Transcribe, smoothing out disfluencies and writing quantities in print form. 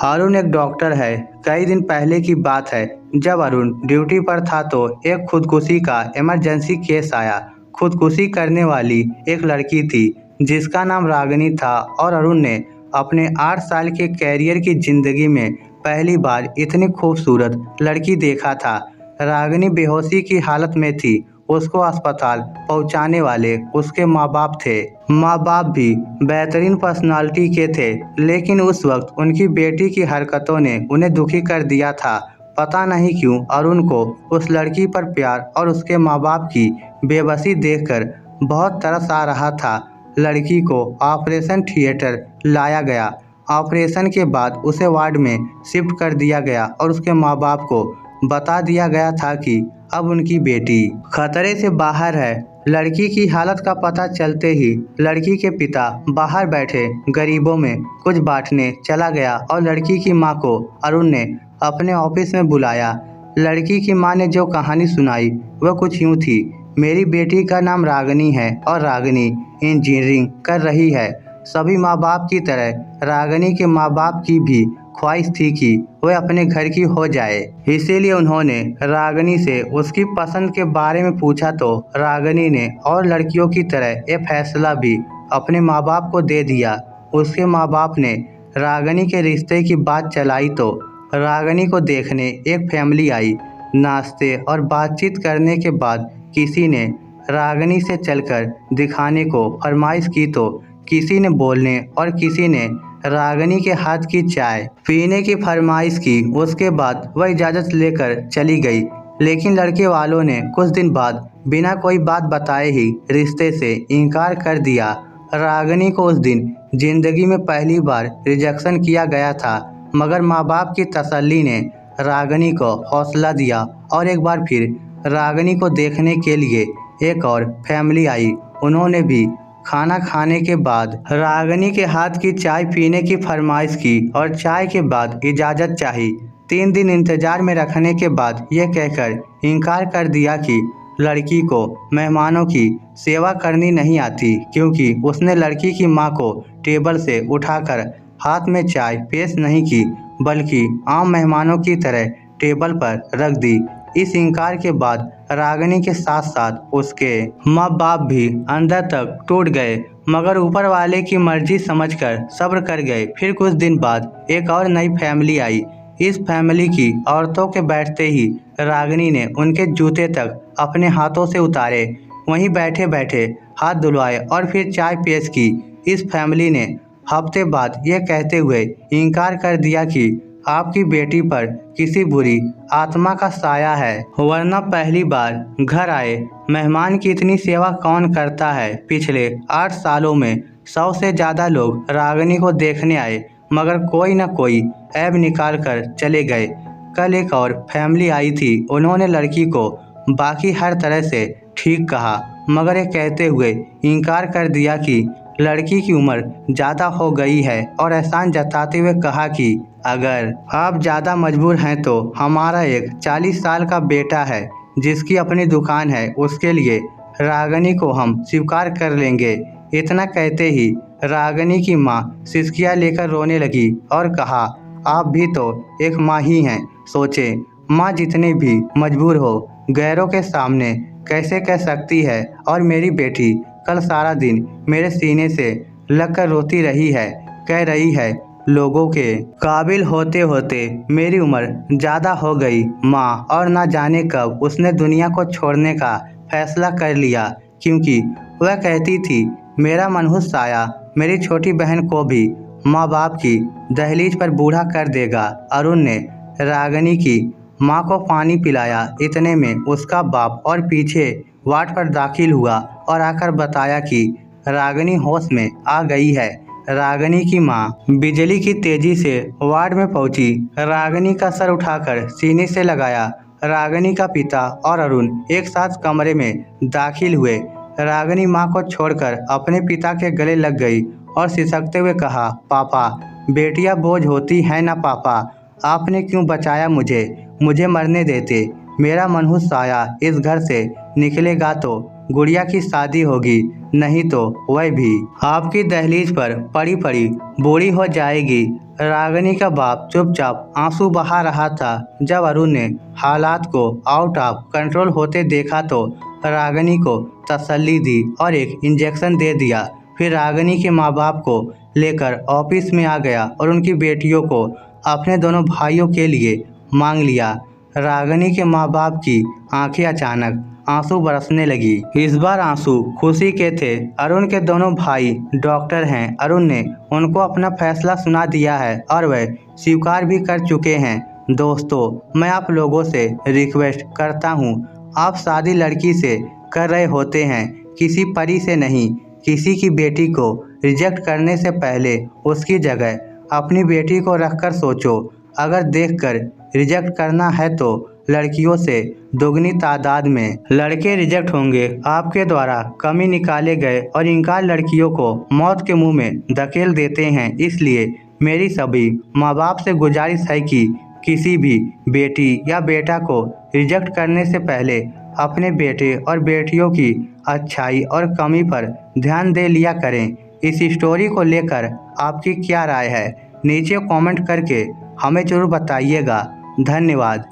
अरुण एक डॉक्टर है। कई दिन पहले की बात है, जब अरुण ड्यूटी पर था तो एक खुदकुशी का इमरजेंसी केस आया। खुदकुशी करने वाली एक लड़की थी जिसका नाम रागिनी था और अरुण ने अपने 8 साल के कैरियर की जिंदगी में पहली बार इतनी खूबसूरत लड़की देखा था। रागिनी बेहोशी की हालत में थी। उसको अस्पताल पहुंचाने वाले उसके माँ बाप थे। माँ बाप भी बेहतरीन पर्सनालिटी के थे, लेकिन उस वक्त उनकी बेटी की हरकतों ने उन्हें दुखी कर दिया था। पता नहीं क्यों अरुण को उस लड़की पर प्यार और उसके माँ बाप की बेबसी देखकर बहुत तरस आ रहा था। लड़की को ऑपरेशन थिएटर लाया गया। ऑपरेशन के बाद उसे वार्ड में शिफ्ट कर दिया गया और उसके माँ बाप को बता दिया गया था कि अब उनकी बेटी खतरे से बाहर है। लड़की की हालत का पता चलते ही लड़की के पिता बाहर बैठे गरीबों में कुछ बांटने चला गया और लड़की की मां को अरुण ने अपने ऑफिस में बुलाया। लड़की की मां ने जो कहानी सुनाई वह कुछ यूं थी। मेरी बेटी का नाम रागिनी है और रागिनी इंजीनियरिंग कर रही है। सभी माँ बाप की तरह रागिनी के माँ बाप की भी ख्वाहिश थी कि वह अपने घर की हो जाए। इसीलिए उन्होंने रागिनी से उसकी पसंद के बारे में पूछा तो रागिनी ने और लड़कियों की तरह ये फैसला भी अपने माँ बाप को दे दिया। उसके माँ बाप ने रागिनी के रिश्ते की बात चलाई तो रागिनी को देखने एक फैमिली आई। नाश्ते और बातचीत करने के बाद किसी ने रागिनी से चलकर दिखाने को फरमाइश की तो किसी ने बोलने और किसी ने रागिनी के हाथ की चाय पीने की फरमाइश की। उसके बाद वह इजाज़त लेकर चली गई, लेकिन लड़के वालों ने कुछ दिन बाद बिना कोई बात बताए ही रिश्ते से इनकार कर दिया। रागिनी को उस दिन जिंदगी में पहली बार रिजेक्शन किया गया था, मगर माँ बाप की तसल्ली ने रागिनी को हौसला दिया और एक बार फिर रागिनी को देखने के लिए एक और फैमिली आई। उन्होंने भी खाना खाने के बाद रागिनी के हाथ की चाय पीने की फरमाइश की और चाय के बाद इजाज़त चाही। 3 दिन इंतजार में रखने के बाद यह कहकर इनकार कर दिया कि लड़की को मेहमानों की सेवा करनी नहीं आती, क्योंकि उसने लड़की की मां को टेबल से उठाकर हाथ में चाय पेश नहीं की, बल्कि आम मेहमानों की तरह टेबल पर रख दी। इस इनकार के बाद रागिनी के साथ साथ उसके माँ बाप भी अंदर तक टूट गए, मगर ऊपर वाले की मर्जी समझकर सब्र कर गए। फिर कुछ दिन बाद एक और नई फैमिली आई। इस फैमिली की औरतों के बैठते ही रागिनी ने उनके जूते तक अपने हाथों से उतारे, वहीं बैठे बैठे हाथ धुलवाए और फिर चाय पेश की। इस फैमिली ने हफ्ते बाद यह कहते हुए इनकार कर दिया कि आपकी बेटी पर किसी बुरी आत्मा का साया है, वरना पहली बार घर आए मेहमान की इतनी सेवा कौन करता है। पिछले 8 सालों में 100 से ज़्यादा लोग रागिनी को देखने आए, मगर कोई न कोई ऐब निकाल कर चले गए। कल एक और फैमिली आई थी। उन्होंने लड़की को बाकी हर तरह से ठीक कहा, मगर ये कहते हुए इनकार कर दिया कि लड़की की उम्र ज़्यादा हो गई है और एहसान जताते हुए कहा कि अगर आप ज़्यादा मजबूर हैं तो हमारा एक 40 साल का बेटा है जिसकी अपनी दुकान है, उसके लिए रागिनी को हम स्वीकार कर लेंगे। इतना कहते ही रागिनी की माँ सिसकियाँ लेकर रोने लगी और कहा, आप भी तो एक माँ ही हैं। सोचे माँ जितने भी मजबूर हो गैरों के सामने कैसे कह सकती है, और मेरी बेटी कल सारा दिन मेरे सीने से लगकर रोती रही है, कह रही है लोगों के काबिल होते होते मेरी उम्र ज़्यादा हो गई माँ, और ना जाने कब उसने दुनिया को छोड़ने का फैसला कर लिया, क्योंकि वह कहती थी मेरा मनहूस साया मेरी छोटी बहन को भी माँ बाप की दहलीज पर बूढ़ा कर देगा। अरुण ने रागिनी की माँ को पानी पिलाया। इतने में उसका बाप और पीछे वार्ड पर दाखिल हुआ और आकर बताया कि रागिनी होश में आ गई है। रागिनी की माँ बिजली की तेजी से वार्ड में पहुंची। रागिनी का सर उठाकर सीने से लगाया। रागिनी का पिता और अरुण एक साथ कमरे में दाखिल हुए। रागिनी माँ को छोड़कर अपने पिता के गले लग गई और सिसकते हुए कहा, पापा, बेटियां बोझ होती हैं ना पापा, आपने क्यों बचाया मुझे मरने देते। मेरा मनहूस साया इस घर से निकलेगा तो गुड़िया की शादी होगी, नहीं तो वह भी आपकी दहलीज पर पड़ी पड़ी बूढ़ी हो जाएगी। रागिनी का बाप चुपचाप आंसू बहा रहा था। जब अरुण ने हालात को आउट ऑफ कंट्रोल होते देखा तो रागिनी को तसल्ली दी और एक इंजेक्शन दे दिया। फिर रागिनी के माँ बाप को लेकर ऑफिस में आ गया और उनकी बेटियों को अपने दोनों भाइयों के लिए मांग लिया। रागिनी के माँ बाप की आंखें अचानक आंसू बरसने लगी। इस बार आंसू खुशी के थे। अरुण के दोनों भाई डॉक्टर हैं। अरुण ने उनको अपना फैसला सुना दिया है और वह स्वीकार भी कर चुके हैं। दोस्तों, मैं आप लोगों से रिक्वेस्ट करता हूँ, आप शादी लड़की से कर रहे होते हैं, किसी परी से नहीं। किसी की बेटी को रिजेक्ट करने से पहले उसकी जगह अपनी बेटी को रखकर सोचो। अगर देखकर रिजेक्ट करना है तो लड़कियों से दोगुनी तादाद में लड़के रिजेक्ट होंगे। आपके द्वारा कमी निकाले गए और इनकार लड़कियों को मौत के मुंह में धकेल देते हैं। इसलिए मेरी सभी माँ बाप से गुजारिश है कि किसी भी बेटी या बेटा को रिजेक्ट करने से पहले अपने बेटे और बेटियों की अच्छाई और कमी पर ध्यान दे लिया करें। इस स्टोरी को लेकर आपकी क्या राय है, नीचे कमेंट करके हमें जरूर बताइएगा। धन्यवाद।